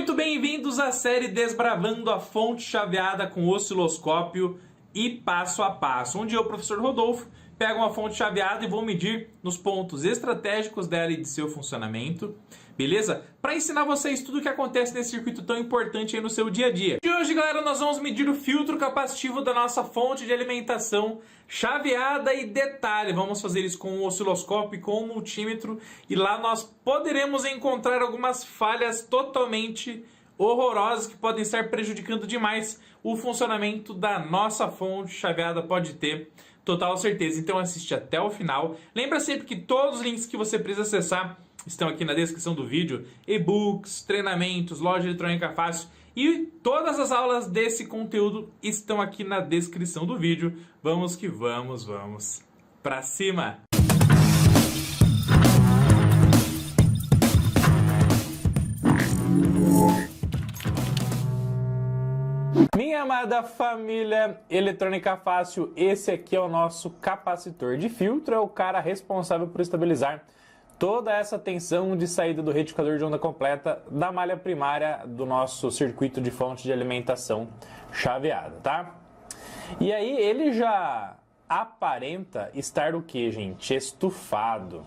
muito bem-vindos à série Desbravando a Fonte Chaveada com Osciloscópio e Passo a Passo, onde eu, professor Rodolfo, pego uma fonte chaveada e vou medir nos pontos estratégicos dela e de seu funcionamento, beleza? Para ensinar vocês tudo o que acontece nesse circuito tão importante aí no seu dia a dia. E hoje, galera, nós vamos medir o filtro capacitivo da nossa fonte de alimentação chaveada e detalhe, vamos fazer isso com o osciloscópio e com o multímetro e lá nós poderemos encontrar algumas falhas totalmente horrorosas que podem estar prejudicando demais o funcionamento da nossa fonte chaveada, pode ter total certeza. Então assiste até o final. Lembra sempre que todos os links que você precisa acessar estão aqui na descrição do vídeo. E-books, treinamentos, loja eletrônica fácil e todas as aulas desse conteúdo estão aqui na descrição do vídeo. Vamos que vamos pra cima! Minha amada família eletrônica fácil, esse aqui é o nosso capacitor de filtro, é o cara responsável por estabilizar toda essa tensão de saída do retificador de onda completa da malha primária do nosso circuito de fonte de alimentação chaveada, tá? E aí ele já aparenta estar o que, gente? Estufado.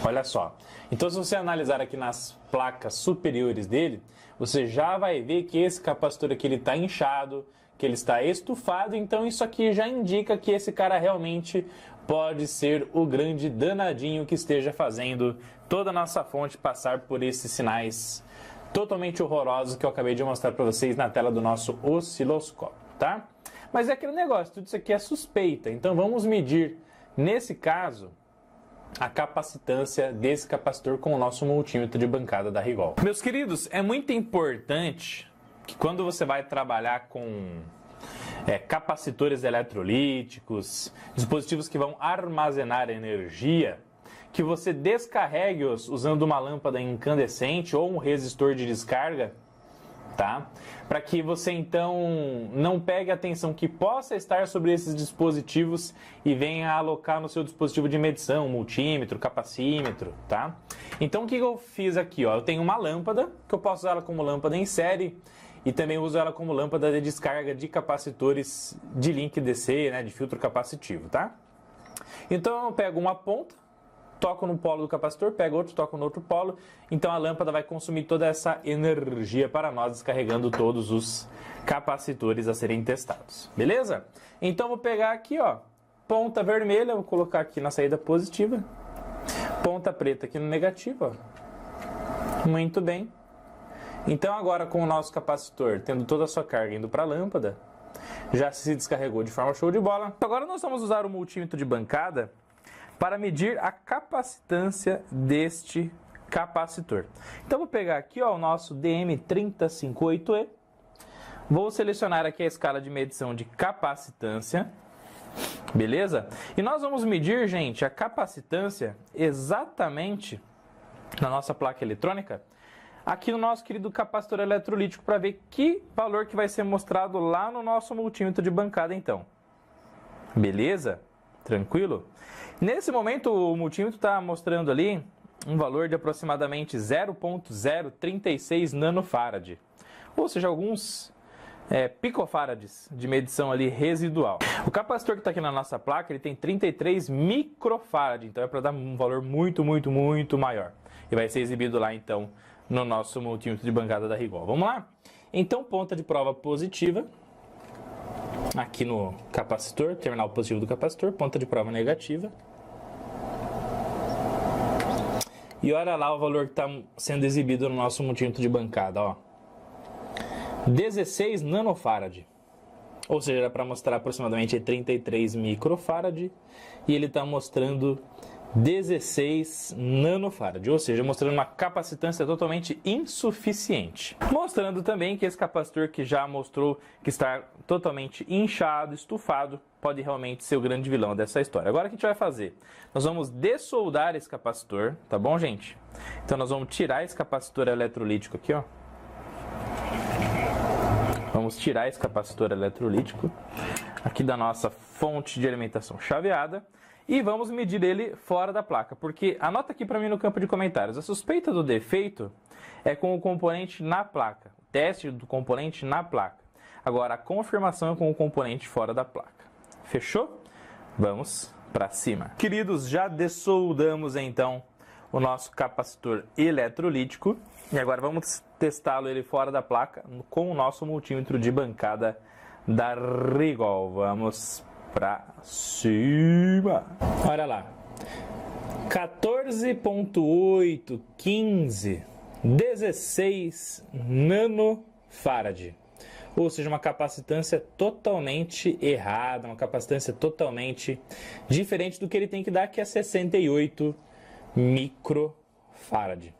Olha só. Então, se você analisar aqui nas placas superiores dele, você já vai ver que esse capacitor aqui ele está inchado, que ele está estufado. Então, isso aqui já indica que esse cara realmente pode ser o grande danadinho que esteja fazendo toda a nossa fonte passar por esses sinais totalmente horrorosos que eu acabei de mostrar para vocês na tela do nosso osciloscópio, tá? Mas é aquele negócio, tudo isso aqui é suspeita. Então, vamos medir, nesse caso, a capacitância desse capacitor com o nosso multímetro de bancada da Rigol. Meus queridos, é muito importante que quando você vai trabalhar com capacitores eletrolíticos, dispositivos que vão armazenar energia, que você descarregue-os usando uma lâmpada incandescente ou um resistor de descarga, tá? Para que você então não pegue a tensão que possa estar sobre esses dispositivos e venha alocar no seu dispositivo de medição, multímetro, capacímetro, tá? Então o que eu fiz aqui, ó? Eu tenho uma lâmpada, que eu posso usar ela como lâmpada em série e também uso ela como lâmpada de descarga de capacitores de link DC, né, de filtro capacitivo, tá? Então eu pego uma ponta, toco no polo do capacitor, pego outro, toco no outro polo, então a lâmpada vai consumir toda essa energia para nós, descarregando todos os capacitores a serem testados, beleza? Então vou pegar aqui, ó, ponta vermelha, vou colocar aqui na saída positiva, ponta preta aqui no negativo, ó. Muito bem. Então agora com o nosso capacitor tendo toda a sua carga indo para a lâmpada, já se descarregou de forma show de bola. Agora nós vamos usar o multímetro de bancada para medir a capacitância deste capacitor. Então vou pegar aqui, ó, o nosso DM3058E, vou selecionar aqui a escala de medição de capacitância, beleza? E nós vamos medir, gente, a capacitância exatamente na nossa placa eletrônica, aqui no nosso querido capacitor eletrolítico, para ver que valor que vai ser mostrado lá no nosso multímetro de bancada então. Beleza? Tranquilo? Nesse momento o multímetro está mostrando ali um valor de aproximadamente 0,036 nanofarad, ou seja, alguns picofarads de medição ali residual. O capacitor que está aqui na nossa placa ele tem 33 microfarad, então é para dar um valor muito maior. E vai ser exibido lá então no nosso multímetro de bancada da Rigol. Vamos lá? Então ponta de prova positiva aqui no capacitor, terminal positivo do capacitor, ponta de prova negativa. E olha lá o valor que está sendo exibido no nosso multímetro de bancada, ó. 16 nanofarad. Ou seja, era para mostrar aproximadamente 33 microfarad e ele está mostrando 16 nanofarad, ou seja, mostrando uma capacitância totalmente insuficiente. Mostrando também que esse capacitor que já mostrou que está totalmente inchado, estufado, pode realmente ser o grande vilão dessa história. Agora o que a gente vai fazer? Nós vamos dessoldar esse capacitor, tá bom, gente? Então nós vamos tirar esse capacitor eletrolítico aqui, ó. Vamos tirar esse capacitor eletrolítico aqui da nossa fonte de alimentação chaveada. e vamos medir ele fora da placa, porque anota aqui para mim no campo de comentários, a suspeita do defeito é com o componente na placa, o teste do componente na placa. Agora, a confirmação é com o componente fora da placa. Fechou? Vamos para cima. Queridos, já dessoldamos então o nosso capacitor eletrolítico e agora vamos testá-lo ele fora da placa com o nosso multímetro de bancada da Rigol. Vamos para cima. Olha lá. 14.8, 15, 16 nanofarad. Ou seja, uma capacitância totalmente errada, uma capacitância totalmente diferente do que ele tem que dar, que é 68 microfarad.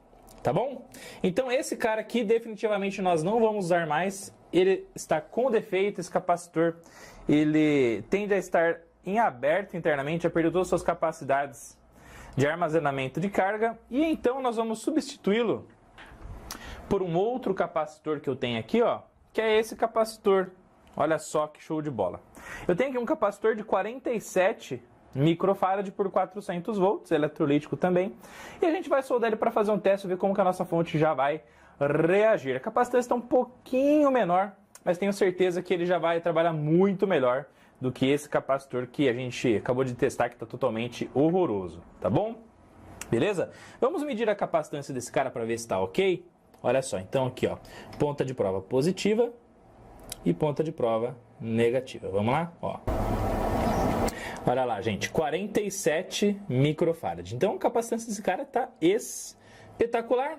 Tá bom? Então esse cara aqui definitivamente nós não vamos usar mais. Ele está com defeito, esse capacitor ele tende a estar em aberto internamente, a perder todas as suas capacidades de armazenamento de carga. E então nós vamos substituí-lo por um outro capacitor que eu tenho aqui, ó, que é esse capacitor. Olha só que show de bola. Eu tenho aqui um capacitor de 47 microfarad por 400 volts, eletrolítico também. E a gente vai soldar ele para fazer um teste e ver como que a nossa fonte já vai reagir. A capacitância está um pouquinho menor, mas tenho certeza que ele já vai trabalhar muito melhor do que esse capacitor que a gente acabou de testar, que está totalmente horroroso, tá bom? Beleza? Vamos medir a capacitância desse cara para ver se está ok? Olha só, então aqui, ó, ponta de prova positiva e ponta de prova negativa. Vamos lá? Ó. Olha lá, gente, 47 microfarad. Então a capacitância desse cara está espetacular.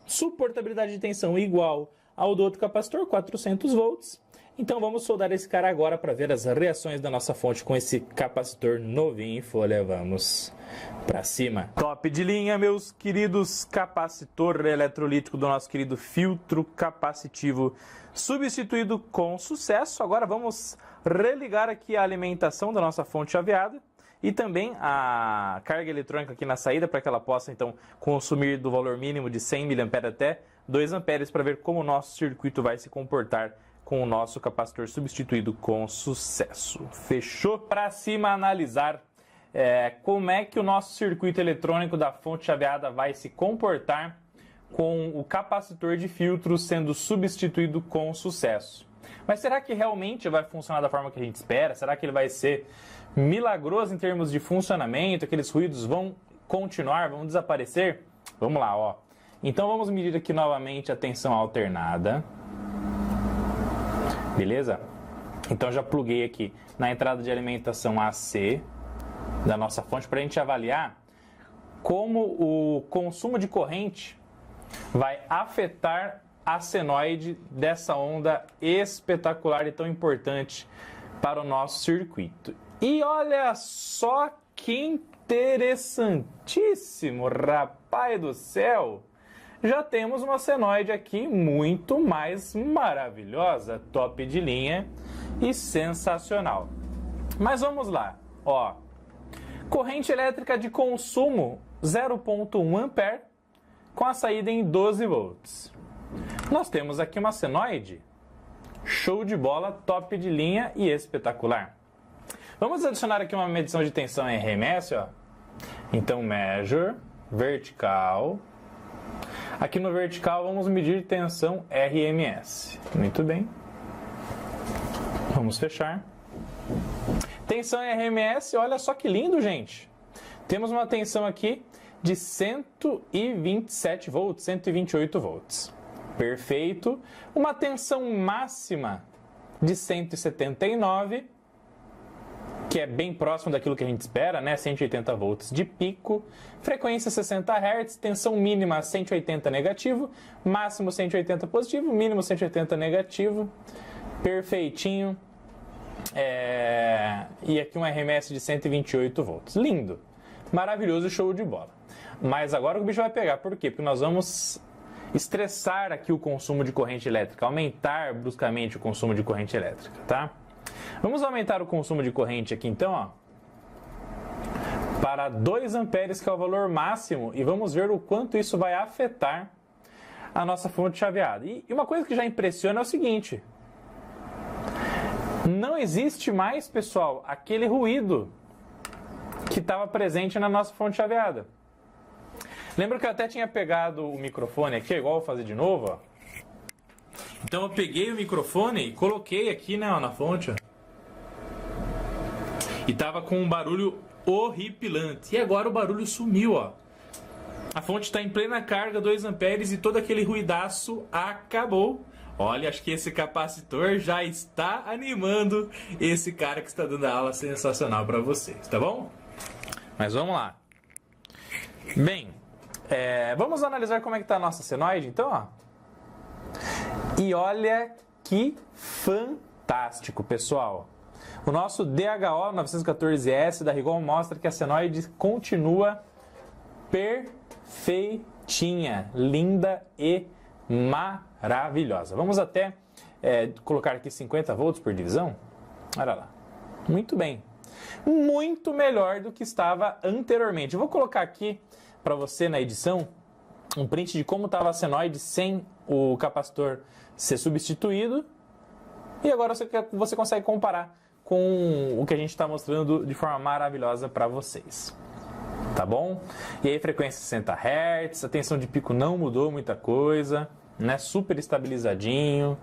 Suportabilidade de tensão igual ao do outro capacitor, 400 volts. Então vamos soldar esse cara agora para ver as reações da nossa fonte com esse capacitor novinho em folha. Vamos para cima. Top de linha, meus queridos, capacitor eletrolítico do nosso querido filtro capacitivo substituído com sucesso. Agora vamos religar aqui a alimentação da nossa fonte chaveada e também a carga eletrônica aqui na saída para que ela possa então consumir do valor mínimo de 100 mA até 2 A para ver como o nosso circuito vai se comportar com o nosso capacitor substituído com sucesso. Fechou? Para cima analisar como é que o nosso circuito eletrônico da fonte chaveada vai se comportar com o capacitor de filtro sendo substituído com sucesso. Mas será que realmente vai funcionar da forma que a gente espera? Será que ele vai ser milagroso em termos de funcionamento? Aqueles ruídos vão continuar, vão desaparecer? Vamos lá, ó. Então vamos medir aqui novamente a tensão alternada. Beleza? Então já pluguei aqui na entrada de alimentação AC da nossa fonte para a gente avaliar como o consumo de corrente vai afetar a senoide dessa onda espetacular e tão importante para o nosso circuito. E olha só que interessantíssimo, rapaz do céu! Já temos uma senoide aqui muito mais maravilhosa, top de linha e sensacional. Mas vamos lá, ó. Corrente elétrica de consumo 0,1 ampere com a saída em 12 volts. Nós temos aqui uma senoide show de bola, top de linha e espetacular. Vamos adicionar aqui uma medição de tensão em RMS, ó. Então, measure, vertical. Aqui no vertical vamos medir tensão RMS. Muito bem. Vamos fechar. Tensão em RMS, olha só que lindo, gente. Temos uma tensão aqui de 127 volts, 128 volts. Perfeito. Uma tensão máxima de 179, que é bem próximo daquilo que a gente espera, né? 180 volts de pico, frequência 60 Hz, tensão mínima 180 negativo, máximo 180 positivo, mínimo 180 negativo, perfeitinho. E aqui um RMS de 128 volts. Lindo, maravilhoso, show de bola. Mas agora o bicho vai pegar, por quê? Porque nós vamos estressar aqui o consumo de corrente elétrica, aumentar bruscamente o consumo de corrente elétrica, tá? Vamos aumentar o consumo de corrente aqui então, ó, para 2 amperes, que é o valor máximo, e vamos ver o quanto isso vai afetar a nossa fonte chaveada. E uma coisa que já impressiona é o seguinte: não existe mais, pessoal, aquele ruído que estava presente na nossa fonte chaveada. Lembra que eu até tinha pegado o microfone aqui, igual eu vou fazer de novo, ó. Então eu peguei o microfone e coloquei aqui, né, ó, na fonte, ó. E tava com um barulho horripilante. E agora o barulho sumiu, ó. A fonte está em plena carga, 2 amperes, e todo aquele ruidaço acabou. Olha, acho que esse capacitor já está animando esse cara que está dando a aula sensacional para vocês, tá bom? Mas vamos lá. Bem, vamos analisar como é que está a nossa senoide, então, ó. E olha que fantástico, pessoal. O nosso DHO 914S da Rigol mostra que a senoide continua perfeitinha, linda e maravilhosa. Vamos até colocar aqui 50 volts por divisão. Olha lá. Muito bem. Muito melhor do que estava anteriormente. Eu vou colocar aqui para você na edição um print de como estava a senoide sem o capacitor ser substituído. E agora você consegue comparar com o que a gente está mostrando de forma maravilhosa para vocês. Tá bom? E aí, frequência 60 Hz, a tensão de pico não mudou muita coisa, né? Super estabilizadinho.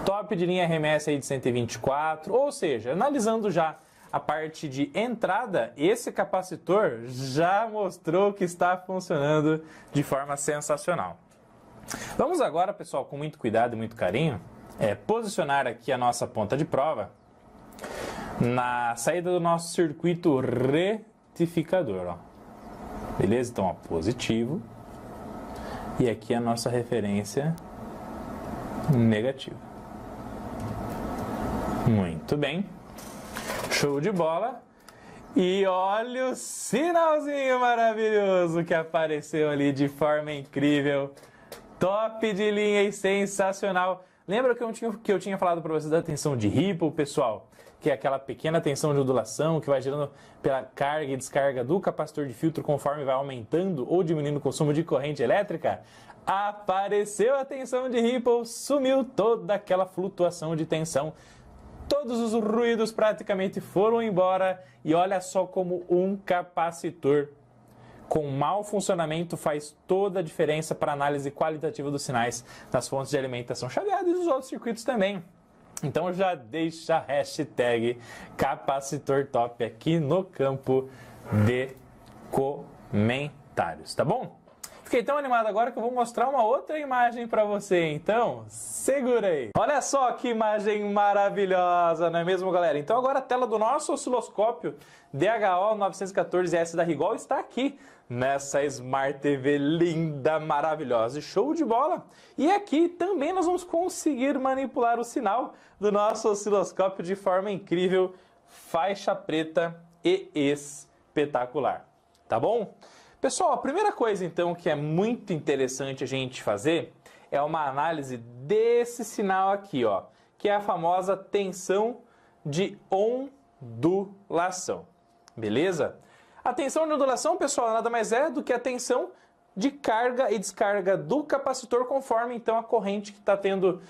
Top de linha RMS aí de 124, ou seja, analisando já a parte de entrada, esse capacitor já mostrou que está funcionando de forma sensacional. Vamos agora, pessoal, com muito cuidado e muito carinho, posicionar aqui a nossa ponta de prova na saída do nosso circuito retificador, ó. Beleza? Então, ó, positivo. E aqui a nossa referência negativa. Muito bem. Show de bola. E olha o sinalzinho maravilhoso que apareceu ali de forma incrível. Top de linha e sensacional. Lembra que eu tinha falado para vocês da tensão de Ripple, pessoal? Que é aquela pequena tensão de ondulação que vai gerando pela carga e descarga do capacitor de filtro conforme vai aumentando ou diminuindo o consumo de corrente elétrica? Apareceu a tensão de Ripple, sumiu toda aquela flutuação de tensão. Todos os ruídos praticamente foram embora e olha só como um capacitor com mau funcionamento faz toda a diferença para a análise qualitativa dos sinais das fontes de alimentação chaveada e dos outros circuitos também. Então já deixa a hashtag capacitor top aqui no campo de comentários, tá bom? Fiquei tão animado agora que eu vou mostrar uma outra imagem para você, então segura aí. Olha só que imagem maravilhosa, não é mesmo, galera? Então agora a tela do nosso osciloscópio DHO 914S da Rigol está aqui nessa Smart TV linda, maravilhosa e show de bola. E aqui também nós vamos conseguir manipular o sinal do nosso osciloscópio de forma incrível, faixa preta e espetacular, tá bom? Pessoal, a primeira coisa então que é muito interessante a gente fazer é uma análise desse sinal aqui, ó, que é a famosa tensão de ondulação, beleza? A tensão de ondulação, pessoal, nada mais é do que a tensão de carga e descarga do capacitor conforme então a corrente que está tendo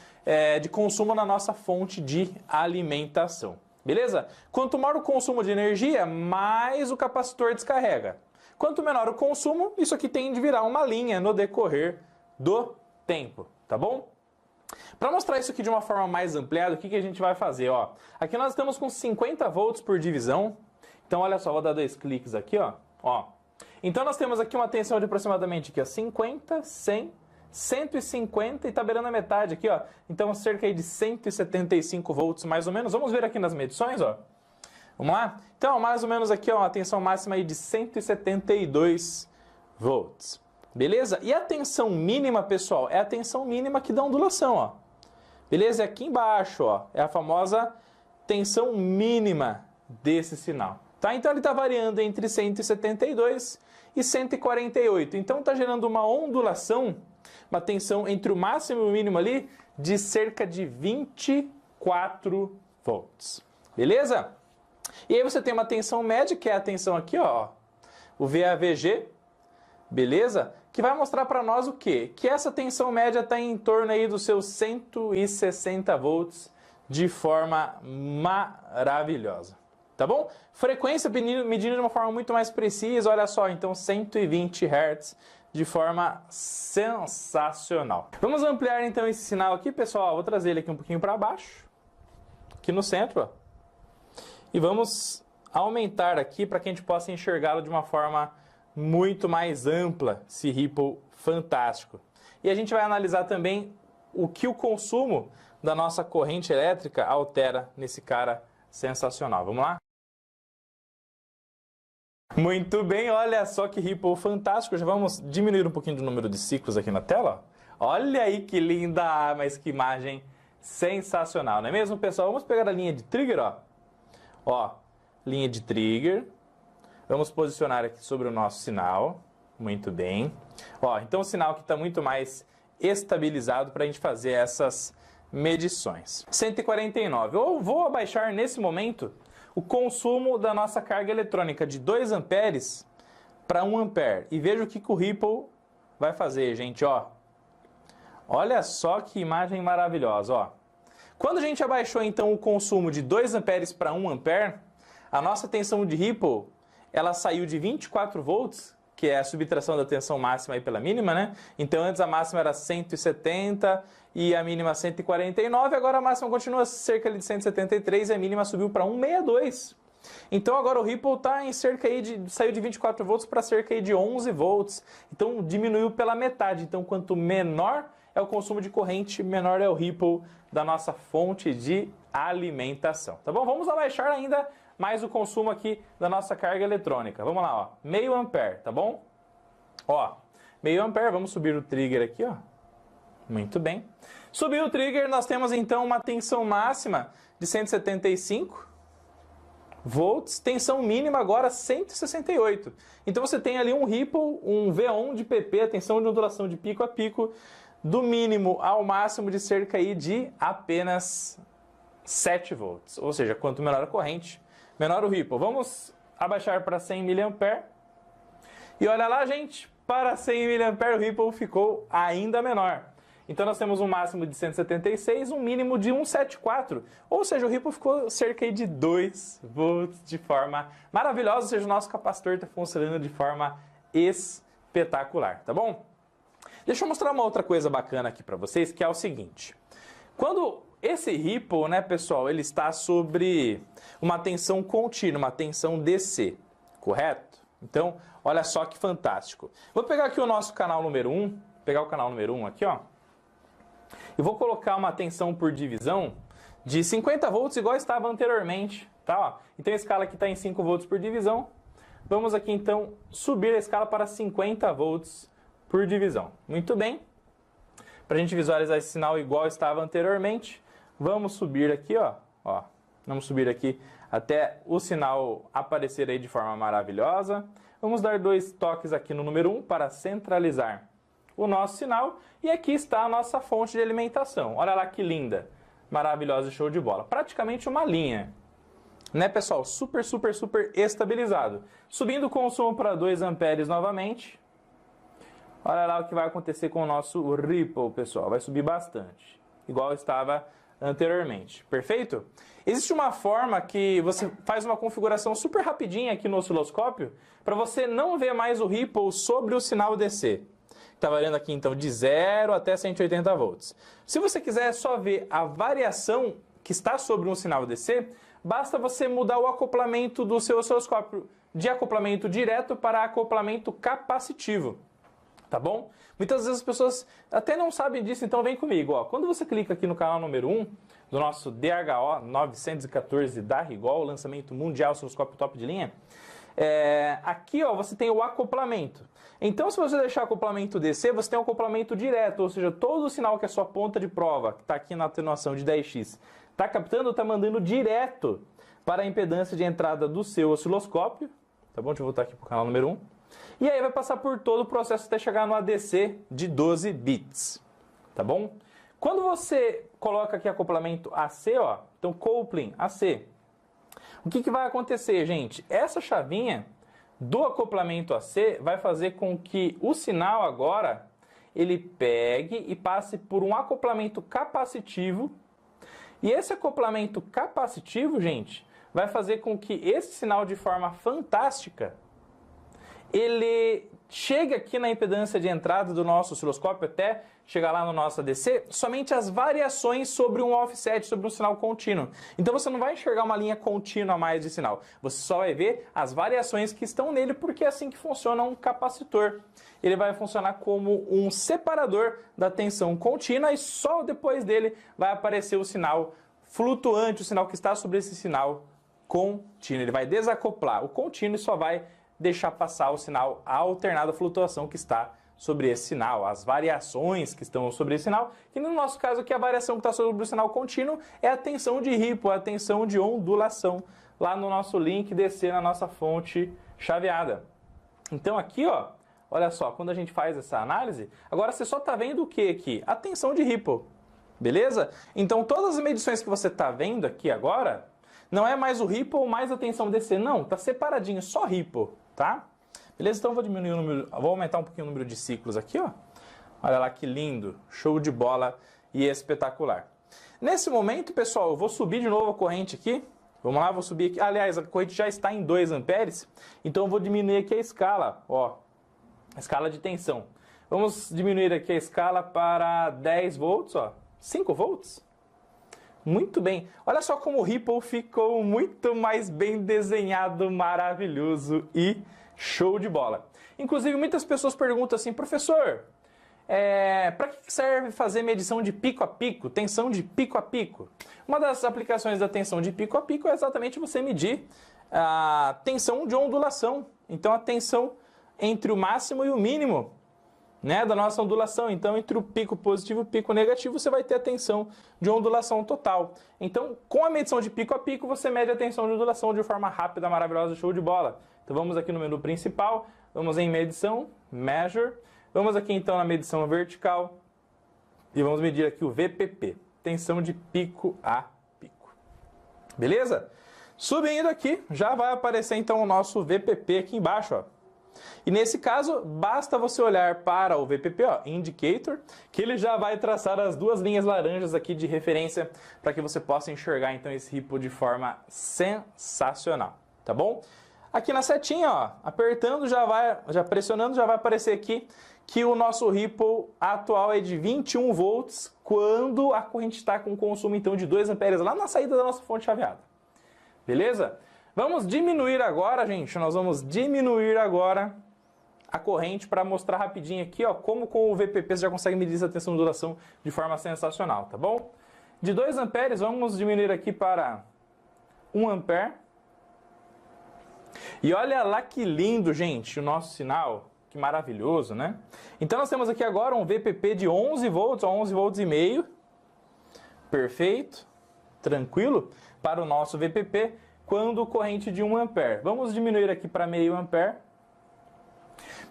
de consumo na nossa fonte de alimentação, beleza? Quanto maior o consumo de energia, mais o capacitor descarrega. Quanto menor o consumo, isso aqui tende a virar uma linha no decorrer do tempo, tá bom? Para mostrar isso aqui de uma forma mais ampliada, o que a gente vai fazer? Ó, aqui nós estamos com 50 volts por divisão. Então, olha só, vou dar 2 cliques aqui, ó. Então, nós temos aqui uma tensão de aproximadamente aqui, ó, 50, 100, 150 e tá beirando a metade aqui, ó. Então, cerca aí de 175 volts, mais ou menos. Vamos ver aqui nas medições, ó. Vamos lá? Então, mais ou menos aqui, ó, uma tensão máxima aí de 172 volts. Beleza? E a tensão mínima, pessoal, é a tensão mínima que dá ondulação, ó. Beleza? E aqui embaixo, ó, é a famosa tensão mínima desse sinal. Tá? Então, ele está variando entre 172 e 148. Então, está gerando uma ondulação, uma tensão entre o máximo e o mínimo ali, de cerca de 24 volts. Beleza? E aí você tem uma tensão média, que é a tensão aqui, ó, o VAVG, beleza? Que vai mostrar para nós o quê? Que essa tensão média está em torno aí dos seus 160 volts de forma maravilhosa. tá bom? Frequência medida de uma forma muito mais precisa, olha só, então 120 Hz de forma sensacional. Vamos ampliar então esse sinal aqui, pessoal, vou trazer ele aqui um pouquinho para baixo, aqui no centro, ó. E vamos aumentar aqui para que a gente possa enxergá-lo de uma forma muito mais ampla, esse ripple fantástico. E a gente vai analisar também o que o consumo da nossa corrente elétrica altera nesse cara sensacional. Vamos lá? Muito bem, olha só que ripple fantástico. Já vamos diminuir um pouquinho o número de ciclos aqui na tela. Olha aí que linda, mas que imagem sensacional, não é mesmo, pessoal? Vamos pegar a linha de trigger, ó. Ó, linha de trigger. Vamos posicionar aqui sobre o nosso sinal. Muito bem. Ó, então o sinal aqui está muito mais estabilizado para a gente fazer essas medições. 149. Eu vou abaixar nesse momento o consumo da nossa carga eletrônica de 2 amperes para 1 ampere. E veja o que o ripple vai fazer, gente, ó. Olha só que imagem maravilhosa, ó. Quando a gente abaixou então o consumo de 2 amperes para 1 ampere, a nossa tensão de ripple, ela saiu de 24 volts, que é a subtração da tensão máxima aí pela mínima, né? Então antes a máxima era 170 e a mínima 149, agora a máxima continua cerca de 173 e a mínima subiu para 162. Então agora o ripple está em cerca aí saiu de 24 volts para cerca aí de 11 volts. Então diminuiu pela metade. Então quanto menor é o consumo de corrente, menor é o ripple da nossa fonte de alimentação. Tá bom? Vamos abaixar ainda mais o consumo aqui da nossa carga eletrônica. Vamos lá, ó. Meio ampere, tá bom? Ó, meio ampere, vamos subir o trigger aqui, ó. Muito bem. Subiu o trigger, nós temos então uma tensão máxima de 175 volts, tensão mínima agora 168. Então você tem ali um ripple, um V1 de PP, a tensão de ondulação de pico a pico, do mínimo ao máximo de cerca aí de apenas 7 volts. Ou seja, quanto menor a corrente, menor o ripple. Vamos abaixar para 100 mA. E olha lá, gente, para 100 mA o ripple ficou ainda menor. Então nós temos um máximo de 176, um mínimo de 174. Ou seja, o ripple ficou cerca de 2 volts de forma maravilhosa. Ou seja, o nosso capacitor está funcionando de forma espetacular, tá bom? Deixa eu mostrar uma outra coisa bacana aqui para vocês, que é o seguinte. Quando esse ripple, né, pessoal, ele está sobre uma tensão contínua, uma tensão DC, correto? Então, olha só que fantástico. Vou pegar aqui o nosso canal número 1, pegar o canal número 1 aqui, ó. E vou colocar uma tensão por divisão de 50 volts, igual estava anteriormente, tá? Ó. Então a escala aqui está em 5 volts por divisão. Vamos aqui, então, subir a escala para 50 volts por divisão. Muito bem. Para a gente visualizar esse sinal igual estava anteriormente, vamos subir aqui, ó. Vamos subir aqui até o sinal aparecer aí de forma maravilhosa. Vamos dar 2 toques aqui no número 1 para centralizar o nosso sinal. E aqui está a nossa fonte de alimentação. Olha lá que linda, maravilhosa, show de bola. Praticamente uma linha, né, pessoal? Super estabilizado. Subindo o consumo para 2 amperes novamente. Olha lá o que vai acontecer com o nosso ripple, pessoal. Vai subir bastante, igual estava anteriormente. Perfeito? Existe uma forma que você faz uma configuração super rapidinha aqui no osciloscópio para você não ver mais o ripple sobre o sinal DC. Está variando aqui então de 0 até 180 volts. Se você quiser só ver a variação que está sobre um sinal DC, basta você mudar o acoplamento do seu osciloscópio de acoplamento direto para acoplamento capacitivo. Tá bom? Muitas vezes as pessoas até não sabem disso, então vem comigo. Ó. Quando você clica aqui no canal número 1 do nosso DHO 914 da Rigol, lançamento mundial osciloscópio top de linha, aqui ó, você tem o acoplamento. Então se você deixar o acoplamento DC, você tem um acoplamento direto, ou seja, todo o sinal que a sua ponta de prova, que está aqui na atenuação de 10x, está captando, está mandando direto para a impedância de entrada do seu osciloscópio. Tá bom? Deixa eu voltar aqui para o canal número 1. E aí vai passar por todo o processo até chegar no ADC de 12 bits, tá bom? Quando você coloca aqui acoplamento AC, ó, então coupling AC, o que vai acontecer, gente? Essa chavinha do acoplamento AC vai fazer com que o sinal agora ele pegue e passe por um acoplamento capacitivo. E esse acoplamento capacitivo, gente, vai fazer com que esse sinal, de forma fantástica, ele chegue aqui na impedância de entrada do nosso osciloscópio até chegar lá no nosso ADC, somente as variações sobre um offset, sobre um sinal contínuo. Então você não vai enxergar uma linha contínua a mais de sinal, você só vai ver as variações que estão nele, porque é assim que funciona um capacitor. Ele vai funcionar como um separador da tensão contínua e só depois dele vai aparecer o sinal flutuante, o sinal que está sobre esse sinal contínuo. Ele vai desacoplar o contínuo e só vai deixar passar o sinal alternado à flutuação que está sobre esse sinal, as variações que estão sobre esse sinal, que no nosso caso aqui a variação que está sobre o sinal contínuo é a tensão de Ripple, a tensão de ondulação, lá no nosso link DC na nossa fonte chaveada. Então aqui, ó, olha só, quando a gente faz essa análise, agora você só está vendo o que aqui? A tensão de Ripple, beleza? Então todas as medições que você está vendo aqui agora, não é mais o Ripple mais a tensão DC, não, está separadinho, só Ripple, tá? Beleza? Então eu vou diminuir o número, vou aumentar um pouquinho o número de ciclos aqui, ó. Olha lá que lindo, show de bola e espetacular. Nesse momento, pessoal, eu vou subir de novo a corrente aqui. Vamos lá, vou subir aqui. Aliás, a corrente já está em 2 amperes, então eu vou diminuir aqui a escala, ó. A escala de tensão. Vamos diminuir aqui a escala para 10 volts, ó. 5 volts. Muito bem. Olha só como o Ripple ficou muito mais bem desenhado, maravilhoso e show de bola. Inclusive, muitas pessoas perguntam assim, professor, para que serve fazer medição de pico a pico, tensão de pico a pico? Uma das aplicações da tensão de pico a pico é exatamente você medir a tensão de ondulação. Então, a tensão entre o máximo e o mínimo, né, da nossa ondulação. Então, entre o pico positivo e o pico negativo, você vai ter a tensão de ondulação total. Então, com a medição de pico a pico, você mede a tensão de ondulação de forma rápida, maravilhosa, show de bola. Então, vamos aqui no menu principal, vamos em medição, measure, vamos aqui então na medição vertical e vamos medir aqui o VPP, tensão de pico a pico. Beleza? Subindo aqui, já vai aparecer então o nosso VPP aqui embaixo, ó. E nesse caso, basta você olhar para o VPP, ó, Indicator, que ele já vai traçar as duas linhas laranjas aqui de referência para que você possa enxergar então esse Ripple de forma sensacional, tá bom? Aqui na setinha, ó, apertando, já pressionando, já vai aparecer aqui que o nosso Ripple atual é de 21 volts quando a corrente está com consumo então de 2 amperes lá na saída da nossa fonte chaveada. Beleza? Vamos diminuir agora, gente, nós vamos diminuir agora a corrente para mostrar rapidinho aqui, ó, como com o VPP você já consegue medir essa tensão de ondulação de forma sensacional, tá bom? De 2 amperes, vamos diminuir aqui para 1 ampere. E olha lá que lindo, gente, o nosso sinal, que maravilhoso, né? Então nós temos aqui agora um VPP de 11 volts, a 11 volts e meio, perfeito, tranquilo, para o nosso VPP, quando corrente de 1 ampere. Vamos diminuir aqui para meio ampere.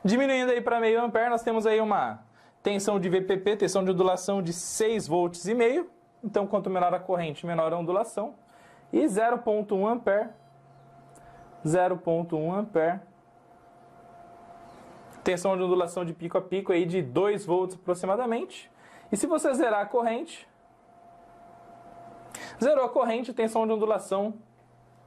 Diminuindo aí para meio ampere, nós temos aí uma tensão de VPP, tensão de ondulação de 6 volts e meio. Então, quanto menor a corrente, menor a ondulação. E 0,1 ampere. 0,1 ampere. Tensão de ondulação de pico a pico aí de 2 volts aproximadamente. E se você zerar a corrente, zerou a corrente, tensão de ondulação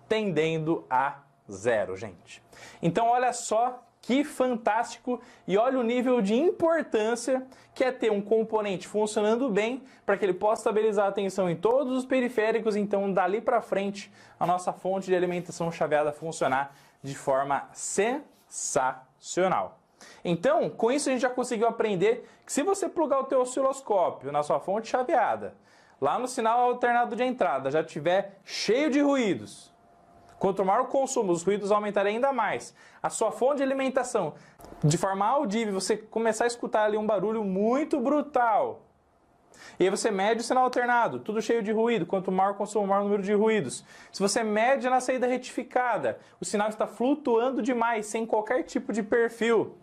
tendendo a 0, gente. Então, olha só que fantástico e olha o nível de importância que é ter um componente funcionando bem para que ele possa estabilizar a tensão em todos os periféricos. Então, dali para frente, a nossa fonte de alimentação chaveada funcionar de forma sensacional. Então, com isso a gente já conseguiu aprender que se você plugar o teu osciloscópio na sua fonte chaveada, lá no sinal alternado de entrada, já tiver cheio de ruídos, quanto maior o consumo, os ruídos aumentarem ainda mais. A sua fonte de alimentação, de forma audível, você começar a escutar ali um barulho muito brutal. E aí você mede o sinal alternado, tudo cheio de ruído. Quanto maior o consumo, maior o número de ruídos. Se você mede na saída retificada, o sinal está flutuando demais, sem qualquer tipo de perfil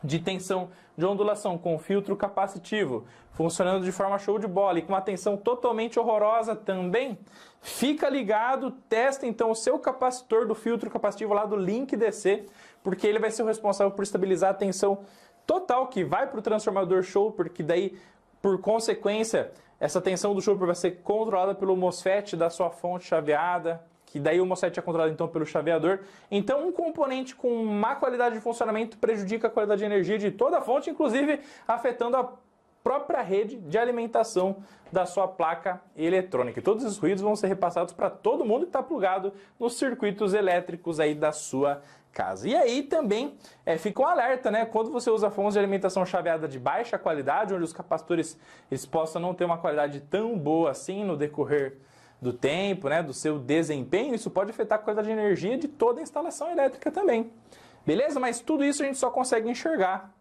de tensão de ondulação, com filtro capacitivo, funcionando de forma show de bola e com uma tensão totalmente horrorosa também, fica ligado, testa então o seu capacitor do filtro capacitivo lá do link DC, porque ele vai ser o responsável por estabilizar a tensão total que vai para o transformador show, porque daí, por consequência, essa tensão do show vai ser controlada pelo MOSFET da sua fonte chaveada. que daí o MOSFET é controlado então pelo chaveador. Então um componente com má qualidade de funcionamento prejudica a qualidade de energia de toda a fonte, inclusive afetando a própria rede de alimentação da sua placa eletrônica. E todos os ruídos vão ser repassados para todo mundo que está plugado nos circuitos elétricos aí da sua casa. E aí também fica um alerta, né? Quando você usa fontes de alimentação chaveada de baixa qualidade, onde os capacitores eles possam não ter uma qualidade tão boa assim no decorrer do tempo, né, do seu desempenho, isso pode afetar a qualidade de energia de toda a instalação elétrica também. Beleza? Mas tudo isso a gente só consegue enxergar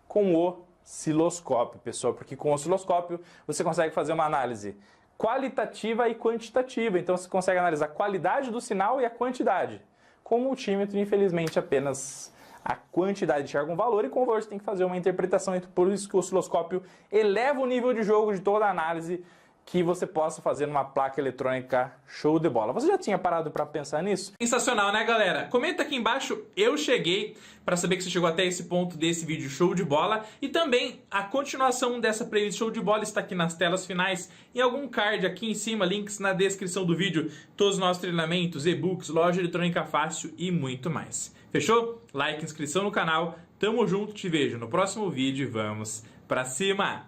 com o osciloscópio, pessoal, porque com o osciloscópio você consegue fazer uma análise qualitativa e quantitativa. Então você consegue analisar a qualidade do sinal e a quantidade. Com o multímetro, infelizmente, apenas a quantidade enxerga um valor e com o valor você tem que fazer uma interpretação. Por isso que o osciloscópio eleva o nível de jogo de toda a análise que você possa fazer numa placa eletrônica show de bola. Você já tinha parado para pensar nisso? Sensacional, né, galera? Comenta aqui embaixo, eu cheguei, para saber que você chegou até esse ponto desse vídeo show de bola. E também a continuação dessa playlist show de bola está aqui nas telas finais, em algum card aqui em cima, links na descrição do vídeo, todos os nossos treinamentos, e-books, loja eletrônica fácil e muito mais. Fechou? Like, inscrição no canal, tamo junto, te vejo no próximo vídeo e vamos pra cima!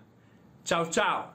Tchau, tchau!